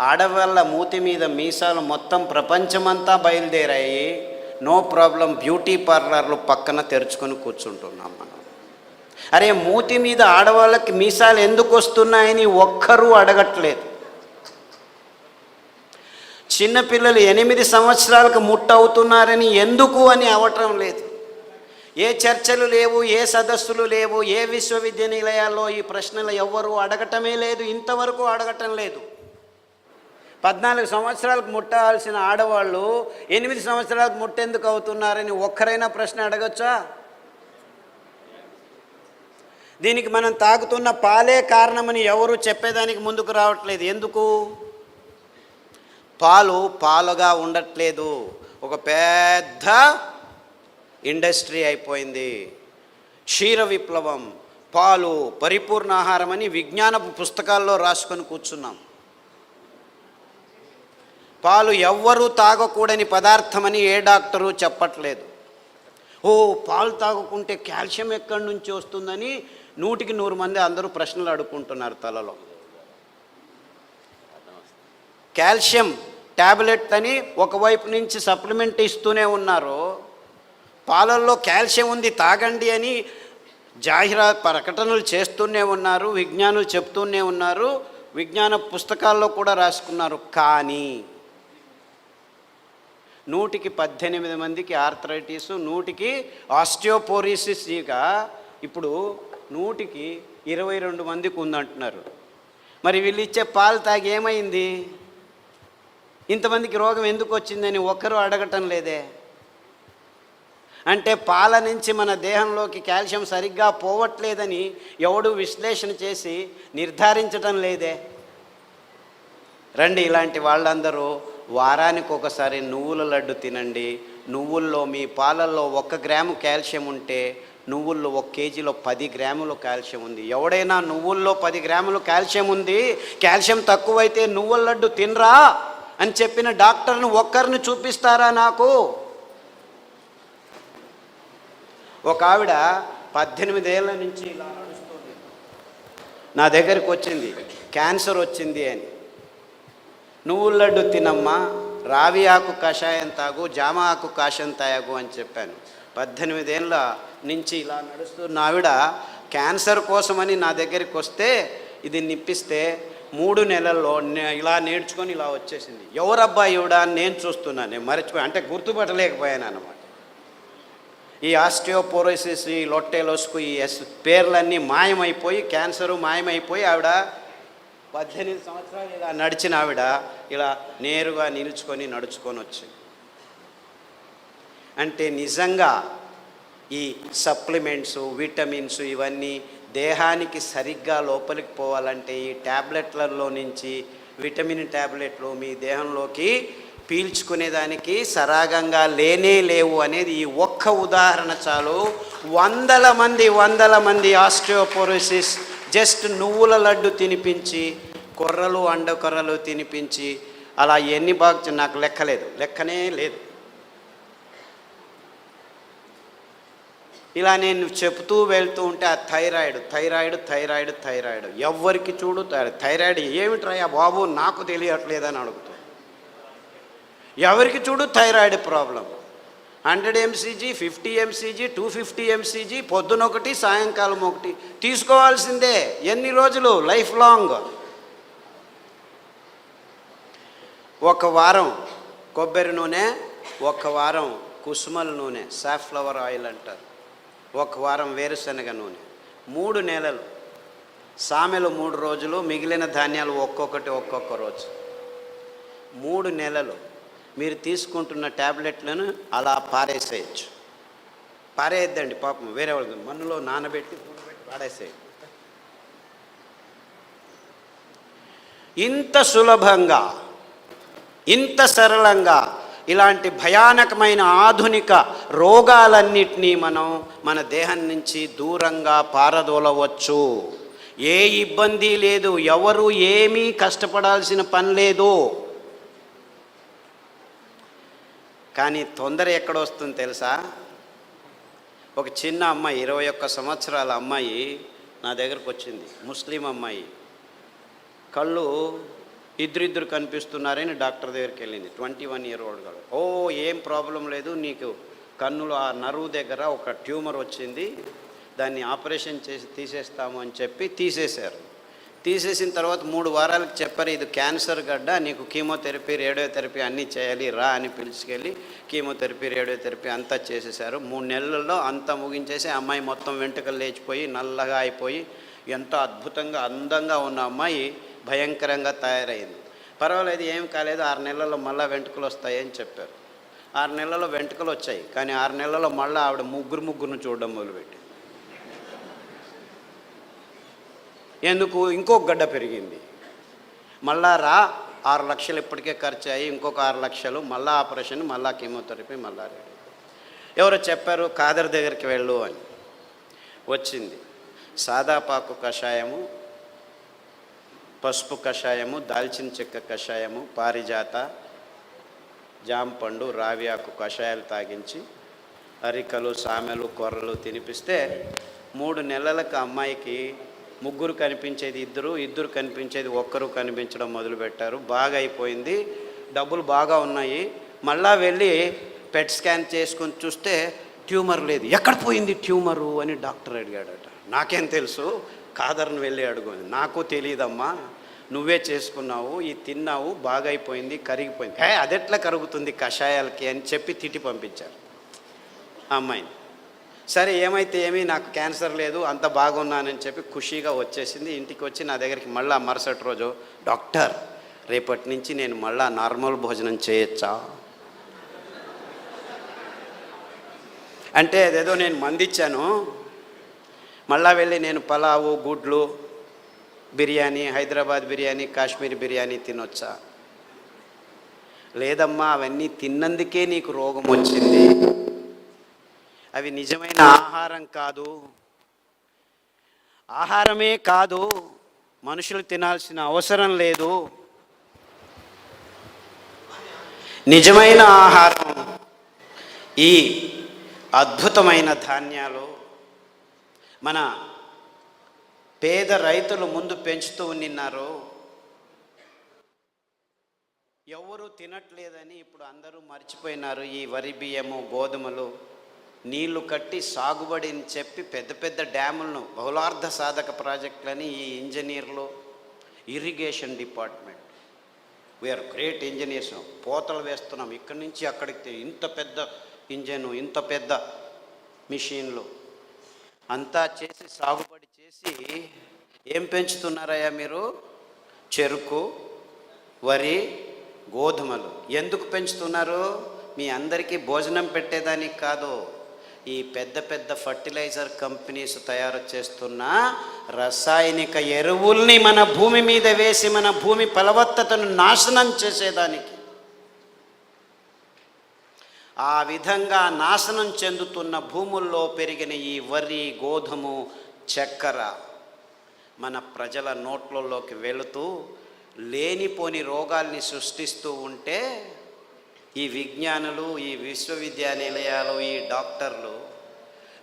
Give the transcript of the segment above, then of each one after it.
ఆడవాళ్ళ మూతి మీద మీసాలు మొత్తం ప్రపంచమంతా బయలుదేరాయి. నో ప్రాబ్లం, బ్యూటీ పార్లర్లు పక్కన తెరుచుకొని కూర్చుంటున్నాం మనం. అరే, మూతి మీద ఆడవాళ్ళకి మీసాలు ఎందుకు వస్తున్నాయని ఒక్కరూ అడగట్లేదు. చిన్నపిల్లలు 8 సంవత్సరాలకు ముట్టవుతున్నారని ఎందుకు అని అవటం లేదు. ఏ చర్చలు లేవు, ఏ సదస్సులు లేవు, ఏ విశ్వవిద్యానిలయాల్లో ఈ ప్రశ్నలు ఎవ్వరూ అడగటమే లేదు, ఇంతవరకు అడగటం లేదు. 14 సంవత్సరాలకు ముట్టాల్సిన ఆడవాళ్ళు 8 సంవత్సరాలకు ముట్టెందుకు అవుతున్నారని ఒక్కరైనా ప్రశ్న అడగచ్చా? దీనికి మనం తాగుతున్న పాలే కారణమని ఎవరు చెప్పేదానికి ముందుకు రావట్లేదు. ఎందుకు? పాలుగా ఉండట్లేదు, ఒక పెద్ద ఇండస్ట్రీ అయిపోయింది. క్షీర విప్లవం, పాలు పరిపూర్ణ ఆహారం అని విజ్ఞాన పుస్తకాల్లో రాసుకొని కూర్చున్నాం. పాలు ఎవ్వరూ తాగకూడని పదార్థమని ఏ డాక్టరు చెప్పట్లేదు. పాలు తాగకుంటే కాల్షియం ఎక్కడి నుంచి వస్తుందని 100కి 100 మంది అందరూ ప్రశ్నలు అడుక్కుంటున్నారు తలలో. కాల్షియం ట్యాబ్లెట్ అని ఒకవైపు నుంచి సప్లిమెంట్ ఇస్తూనే ఉన్నారు. పాలల్లో కాల్షియం ఉంది తాగండి అని ప్రకటనలు చేస్తూనే ఉన్నారు, విజ్ఞానులు చెప్తూనే ఉన్నారు, విజ్ఞాన పుస్తకాల్లో కూడా రాసుకున్నారు. కానీ 100కి 18 మందికి ఆర్థరైటిస్, 100కి ఆస్టియోపోరోసిస్, ఇక ఇప్పుడు 100కి 22 మందికి ఉందంటున్నారు. మరి వీళ్ళు ఇచ్చే పాలు తాగి ఏమైంది? ఇంతమందికి రోగం ఎందుకు వచ్చిందని ఒక్కరూ అడగటం లేదే. అంటే పాల నుంచి మన దేహంలోకి కాల్షియం సరిగ్గా పోవట్లేదని ఎవడు విశ్లేషణ చేసి నిర్ధారించటం లేదే. రండి, ఇలాంటి వాళ్ళందరూ వారానికి ఒకసారి నువ్వుల లడ్డు తినండి. నువ్వుల్లో, మీ పాలల్లో 1 గ్రాము కాల్షియం ఉంటే నువ్వుల్లో 1 కేజీలో 10 గ్రాములు కాల్షియం ఉంది. ఎవడైనా నువ్వుల్లో 10 గ్రాములు కాల్షియం ఉంది, కాల్షియం తక్కువైతే నువ్వుల లడ్డు తినరా అని చెప్పిన డాక్టర్ను ఒక్కరిని చూపిస్తారా నాకు? ఒక ఆవిడ 18 ఏళ్ళ నుంచి ఇలా నడుస్తుంది, నా దగ్గరికి వచ్చింది, క్యాన్సర్ వచ్చింది అని. నువ్వుల లడ్డు తినమ్మా, రావి ఆకు కషాయం తాగు, జామ ఆకు కషాయం తాగు అని చెప్పాను. 18 ఏళ్ళ నుంచి ఇలా నడుస్తున్న ఆవిడ క్యాన్సర్ కోసమని నా దగ్గరికి వస్తే ఇది నిప్పిస్తే 3 నెలల్లో ఇలా నేర్చుకొని ఇలా వచ్చేసింది. ఎవరబ్బా ఈవిడ అని నేను చూస్తున్నాను, నేను మర్చిపోయి, అంటే గుర్తుపట్టలేకపోయాను అన్నమాట. ఈ ఆస్టియోపోరోసిస్, ఈ లొట్టెలోస్కు, ఈ పేర్లన్నీ మాయమైపోయి, క్యాన్సరు మాయమైపోయి ఆవిడ 18 సంవత్సరాలు ఇలా నడిచిన ఆవిడ ఇలా నేరుగా నిలుచుకొని నడుచుకొని వచ్చింది. అంటే నిజంగా ఈ సప్లిమెంట్స్, విటమిన్స్ ఇవన్నీ దేహానికి సరిగ్గా లోపలికి పోవాలంటే ఈ ట్యాబ్లెట్లలో నుంచి విటమిన్ ట్యాబ్లెట్లు మీ దేహంలోకి పీల్చుకునేదానికి సరాగంగా లేవు అనేది ఈ ఒక్క ఉదాహరణ చాలు. వందల మంది ఆస్టియోపోరోసిస్ జస్ట్ నువ్వుల లడ్డు తినిపించి, కొర్రలు అండకొర్రలు తినిపించి, అలా ఎన్ని బాగా నాకు లెక్కనే లేదు. ఇలా నేను చెప్తూ వెళ్తూ ఉంటే ఆ థైరాయిడ్ ఎవరికి చూడు థైరాయిడ్ ఏమిట్రా బాబు నాకు తెలియట్లేదని అడుగుతాను. ఎవరికి చూడు thyroid problem. 100 mcg, 50 mcg, 250 mcg, పొద్దునొకటి సాయంకాలం ఒకటి తీసుకోవాల్సిందే. ఎన్ని రోజులు? Life long. 1 వారం కొబ్బరి నూనె, 1 వారం కుసుమల నూనె, సాఫ్లవర్ ఆయిల్ అంటారు, 1 వారం వేరుశనగ నూనె, 3 నెలలు. సామెలు 3 రోజులు, మిగిలిన ధాన్యాలు ఒక్కొక్క రోజు. 3 నెలలు మీరు తీసుకుంటున్న ట్యాబ్లెట్లను అలా పారేసేయచ్చు. పారేయద్దండి పాపం, వేరే వాళ్ళు మన్నులో నానబెట్టి పాడేసేయండి. ఇంత సులభంగా, ఇంత సరళంగా ఇలాంటి భయానకమైన ఆధునిక రోగాలన్నిటినీ మనం మన దేహం నుంచి దూరంగా పారదోలవచ్చు. ఏ ఇబ్బంది లేదు, ఎవరు ఏమీ కష్టపడాల్సిన పని లేదు. కానీ తొందర ఎక్కడ వస్తుంది తెలుసా? ఒక చిన్న అమ్మాయి, 21 సంవత్సరాల అమ్మాయి నా దగ్గరకు వచ్చింది, ముస్లిం అమ్మాయి. కళ్ళు ఇద్దరిద్దరు కనిపిస్తున్నారని డాక్టర్ దగ్గరికి వెళ్ళింది. 21 year old గారు. ఓ ఏం ప్రాబ్లం లేదు, నీకు కన్నులో ఆ నరువు దగ్గర ఒక ట్యూమర్ వచ్చింది, దాన్ని ఆపరేషన్ చేసి తీసేస్తాము అని చెప్పి తీసేశారు. తీసేసిన తర్వాత 3 వారాలకు చెప్పారు, ఇది క్యాన్సర్ గడ్డ, నీకు కీమోథెరపీ రేడియోథెరపీ అన్నీ చేయాలి, రా అని పిలుచుకెళ్ళి కీమోథెరపీ రేడియోథెరపీ అంతా చేసేసారు. 3 నెలల్లో అంతా ముగించేసి అమ్మాయి మొత్తం వెంట్రుకలు లేచిపోయి నల్లగా అయిపోయి ఎంతో అద్భుతంగా అందంగా ఉన్న అమ్మాయి భయంకరంగా తయారైంది. పర్వాలేదు, ఏం కాలేదు, 6 నెలల్లో మళ్ళీ వెంట్రుకలు వస్తాయని చెప్పారు. 6 నెలల్లో వెంట్రుకలు వచ్చాయి, కానీ 6 నెలల్లో మళ్ళీ ఆవిడ ముగ్గురును చూడడం మొదలుపెట్టి, ఎందుకు ఇంకొక గడ్డ పెరిగింది. మళ్ళా 6 లక్షలు ఇప్పటికే ఖర్చు అయ్యి ఇంకొక 6 లక్షలు, మళ్ళీ ఆపరేషన్, మళ్ళీ కీమోథెరపీ, మళ్ళా రెడీ. ఎవరో చెప్పారు ఖాదర్ దగ్గరికి వెళ్ళు అని. వచ్చింది. సాదాపాకు కషాయము, పసుపు కషాయము, దాల్చిన చెక్క కషాయము, పారిజాత, జాంపండు, రావి ఆకు కషాయాలు తాగించి అరికలు, సామెలు, కొర్రలు తినిపిస్తే 3 నెలలకు అమ్మాయికి 3 కనిపించేది 2 కనిపించేది 1 కనిపించడం మొదలుపెట్టారు. బాగా అయిపోయింది, డబ్బులు బాగా ఉన్నాయి. మళ్ళా వెళ్ళి పెట్ స్కాన్ చేసుకొని చూస్తే ట్యూమర్ లేదు. ఎక్కడ పోయింది ట్యూమరు అని డాక్టర్ అడిగాడట. నాకేం తెలుసు, ఖాదర్ని వెళ్ళి అడుగుని. నాకు తెలియదమ్మా, నువ్వే చేసుకున్నావు, ఇది తిన్నావు, బాగా అయిపోయింది, కరిగిపోయింది. అదెట్లా కరుగుతుంది కషాయాలకి అని చెప్పి తిట్టి పంపించారు అమ్మాయిని. సరే ఏమైతే ఏమీ, నాకు క్యాన్సర్ లేదు, అంత బాగున్నానని చెప్పి ఖుషీగా వచ్చేసింది. ఇంటికి వచ్చి నా దగ్గరికి మళ్ళీ మరుసటి రోజు, డాక్టర్ రేపటి నుంచి నేను మళ్ళీ నార్మల్ భోజనం చేయొచ్చా అంటే, అదేదో నేను మందిచ్చాను, మళ్ళా వెళ్ళి నేను పలావు, గుడ్లు, బిర్యానీ, హైదరాబాద్ బిర్యానీ, కాశ్మీర్ బిర్యానీ తినొచ్చా? లేదమ్మా, అవన్నీ తిన్నందుకే నీకు రోగం వచ్చింది, అవి నిజమైన ఆహారం కాదు, ఆహారమే కాదు, మనుషులు తినాల్సిన అవసరం లేదు. నిజమైన ఆహారం ఈ అద్భుతమైన ధాన్యాలు మన పేద రైతులు ముందు పెంచుతూ ఉన్నారు. ఎవరు తినట్లేదని ఇప్పుడు అందరూ మర్చిపోయినారు. ఈ వరి బియ్యము, గోధుమలు నీళ్లు కట్టి సాగుబడిని చెప్పి పెద్ద పెద్ద డ్యాములను, బహుళార్థ సాధక ప్రాజెక్టులని ఈ ఇంజనీర్లు, irrigation department, we are great engineers, పోతలు వేస్తున్నాం ఇక్కడి నుంచి అక్కడికి, ఇంత పెద్ద ఇంజను, ఇంత పెద్ద మిషన్లు అంతా చేసి సాగుబడి చేసి ఏం పెంచుతున్నారయ్యా మీరు? చెరుకు, వరి, గోధుమలు. ఎందుకు పెంచుతున్నారు? మీ అందరికీ భోజనం పెట్టేదానికి కాదు. ఈ పెద్ద పెద్ద ఫర్టిలైజర్ కంపెనీస్ తయారు చేస్తున్న రసాయనిక ఎరువుల్ని మన భూమి మీద వేసి మన భూమి ఫలవత్తతను నాశనం చేసేదానికి. ఆ విధంగా నాశనం చెందుతున్న భూముల్లో పెరిగిన ఈ వరి, గోధుమ, చక్కెర మన ప్రజల నోట్లలోకి వెళుతూ లేనిపోని రోగాల్ని సృష్టిస్తూ ఉంటే ఈ విజ్ఞానులు, ఈ విశ్వవిద్యానిలయాలు, ఈ డాక్టర్లు,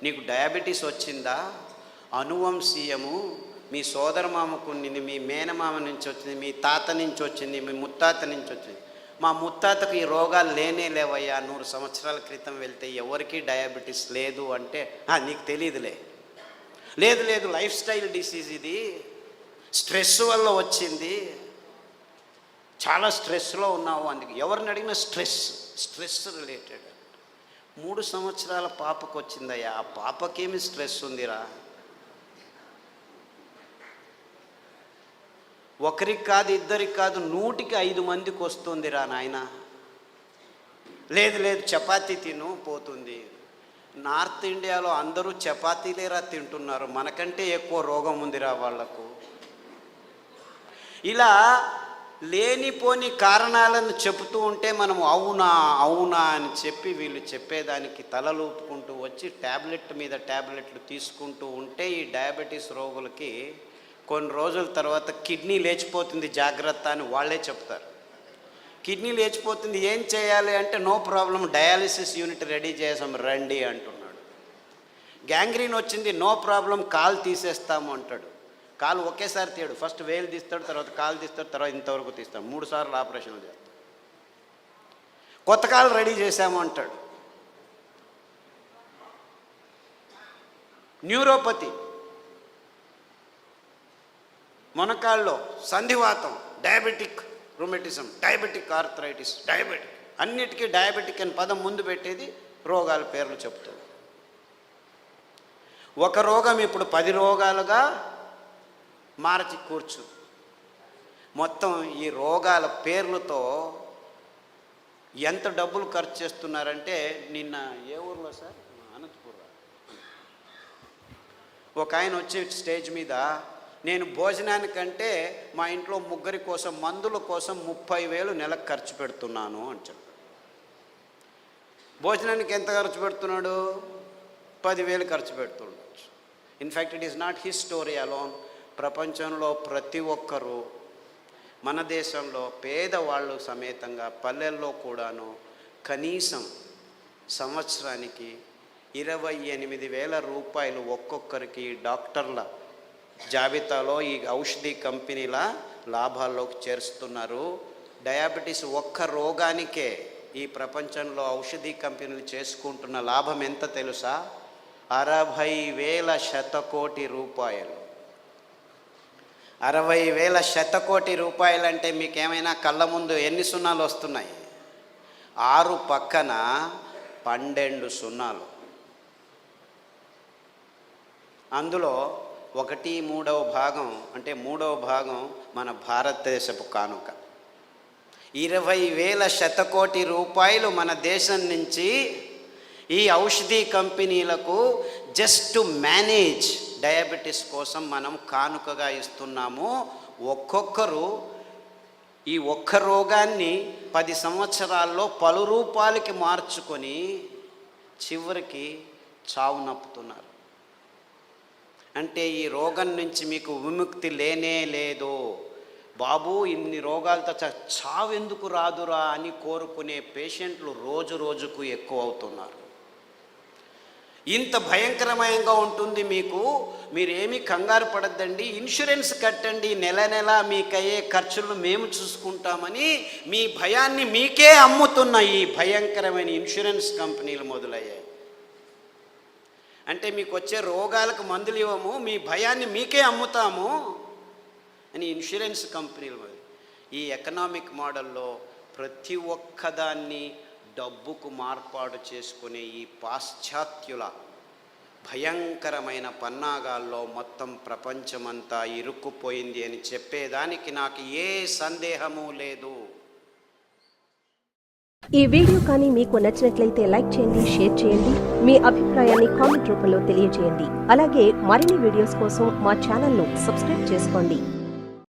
నీకు డయాబెటీస్ వచ్చిందా, అనువంశీయము, మీ సోదరమామకు ఉండింది, మీ మేనమామ నుంచి వచ్చింది, మీ తాత నుంచి వచ్చింది, మీ ముత్తాత నుంచి వచ్చింది, మా ముత్తాతకు ఈ రోగాలు లేనే లేవయ్యా, 100 సంవత్సరాల క్రితం వెళ్తే ఎవరికీ డయాబెటీస్ లేదు అంటే నీకు తెలియదులే. లేదు లైఫ్ స్టైల్ డిసీజ్, ఇది స్ట్రెస్ వల్ల వచ్చింది, చాలా స్ట్రెస్లో ఉన్నావు, అందుకే ఎవరిని అడిగినా స్ట్రెస్ రిలేటెడ్. 3 సంవత్సరాల పాపకు వచ్చిందయ్యా, ఆ పాపకేమి స్ట్రెస్ ఉందిరా? ఒకరికి కాదు, ఇద్దరికి కాదు, 100కి 5 వస్తుందిరా నాయన. లేదు చపాతీ తిను పోతుంది. నార్త్ ఇండియాలో అందరూ చపాతీలేరా తింటున్నారు, మనకంటే ఎక్కువ రోగం ఉందిరా వాళ్లకు. ఇలా లేనిపోని కారణాలను చెబుతూ ఉంటే మనం అవునా అని చెప్పి వీళ్ళు చెప్పేదానికి తలలూపుకుంటూ వచ్చి ట్యాబ్లెట్ మీద ట్యాబ్లెట్లు తీసుకుంటూ ఉంటే ఈ డయాబెటీస్ రోగులకి కొన్ని రోజుల తర్వాత కిడ్నీ లేచిపోతుంది జాగ్రత్త అని వాళ్ళే చెప్తారు. కిడ్నీ లేచిపోతుంది, ఏం చేయాలి అంటే no problem, dialysis unit ready చేసాం రండి అంటున్నాడు. గ్యాంగ్రీన్ వచ్చింది, నో ప్రాబ్లం, కాలు తీసేస్తాము అంటాడు. కాలు ఒకేసారి తీయడు, ఫస్ట్ వేలు తీస్తాడు, తర్వాత కాలు తీస్తాడు, తర్వాత ఇంతవరకు తీస్తాడు, 3 సార్లు ఆపరేషన్లు చేస్తాడు. కొత్త కాలు రెడీ చేశాము అంటాడు. న్యూరోపతి, మొనకాళ్ళలో సంధివాతం, diabetic rheumatism, diabetic arthritis, diabetic, అన్నిటికీ డయాబెటిక్ అని పదం ముందు పెట్టేది రోగాల పేర్లు చెప్తుంది. ఒక రోగం ఇప్పుడు 10 రోగాలుగా మార్చి కూర్చు. మొత్తం ఈ రోగాల పేర్లతో ఎంత డబ్బులు ఖర్చు చేస్తున్నారంటే, నిన్న ఏ ఊర్లో సార్, అనంతపురం, ఒక ఆయన వచ్చి స్టేజ్ మీద, నేను భోజనానికంటే మా ఇంట్లో 3 కోసం మందుల కోసం 30,000 నెలకు ఖర్చు పెడుతున్నాను అని చెప్పాడు. భోజనానికి ఎంత ఖర్చు పెడుతున్నాడు? 10,000 ఖర్చు పెడుతుండొచ్చు. In fact it is not his story alone. ప్రపంచంలో ప్రతి ఒక్కరూ, మన దేశంలో పేదవాళ్ళు సమేతంగా పల్లెల్లో కూడాను కనీసం సంవత్సరానికి 28,000 రూపాయలు ఒక్కొక్కరికి డాక్టర్ల జాబితాలో ఈ ఔషధి కంపెనీల లాభాల్లోకి చేరుస్తున్నారు. డయాబెటీస్ ఒక్క రోగానికే ఈ ప్రపంచంలో ఔషధి కంపెనీలు చేసుకుంటున్న లాభం ఎంత తెలుసా? 60,000 శతకోటి రూపాయలు. 60,000 శతకోటి రూపాయలు అంటే మీకేమైనా కళ్ళ ముందు ఎన్ని సున్నాలు వస్తున్నాయి? 6 పక్కన 12 సున్నాలు. అందులో 1/3 భాగం అంటే 3వ భాగం మన భారతదేశపు కానుక. 20,000 శతకోటి రూపాయలు మన దేశం నుంచి ఈ ఔషధి కంపెనీలకు జస్ట్ టు మేనేజ్ డయాబెటీస్ కోసం మనం కానుకగా ఇస్తున్నాము. ఒక్కొక్కరు ఈ ఒక్క రోగాన్ని 10 సంవత్సరాల్లో పలు రూపాలకి మార్చుకొని చివరికి చావు నప్పుతున్నారు. అంటే ఈ రోగం నుంచి మీకు విముక్తి లేనే లేదు. బాబు ఇన్ని రోగాలతో చావు ఎందుకు రాదురా అని కోరుకునే పేషెంట్లు రోజు రోజుకు ఎక్కువ అవుతున్నారు. ఇంత భయంకరమయంగా ఉంటుంది మీకు. మీరేమీ కంగారు పడద్దండి, ఇన్సూరెన్స్ కట్టండి, నెల నెల మీకయ్యే ఖర్చులు మేము చూసుకుంటామని మీ భయాన్ని మీకే అమ్ముతున్న ఈ భయంకరమైన ఇన్సూరెన్స్ కంపెనీలు మొదలయ్యాయి. అంటే మీకు వచ్చే రోగాలకు మందులు ఇవ్వము, మీ భయాన్ని మీకే అమ్ముతాము అని ఇన్సూరెన్స్ కంపెనీలు. ఈ ఎకనామిక్ మోడల్లో ప్రతి ఒక్కదాన్ని డబ్బుకు మార్పాటు చేసుకునే ఈ పాశ్చాత్యుల భయంకరమైన పన్నాగాల్లో మొత్తం ప్రపంచమంతా ఇరుక్కుపోయింది అని చెప్పేదానికి నాకు ఏ సందేహము లేదు. ఈ వీడియో కానీ మీకు నచ్చినట్లయితే లైక్ చేయండి, షేర్ చేయండి, మీ అభిప్రాయాన్ని కామెంట్ రూపంలో తెలియజేయండి. అలాగే మరిన్ని వీడియోస్ కోసం మా ఛానల్ను సబ్స్క్రైబ్ చేసుకోండి.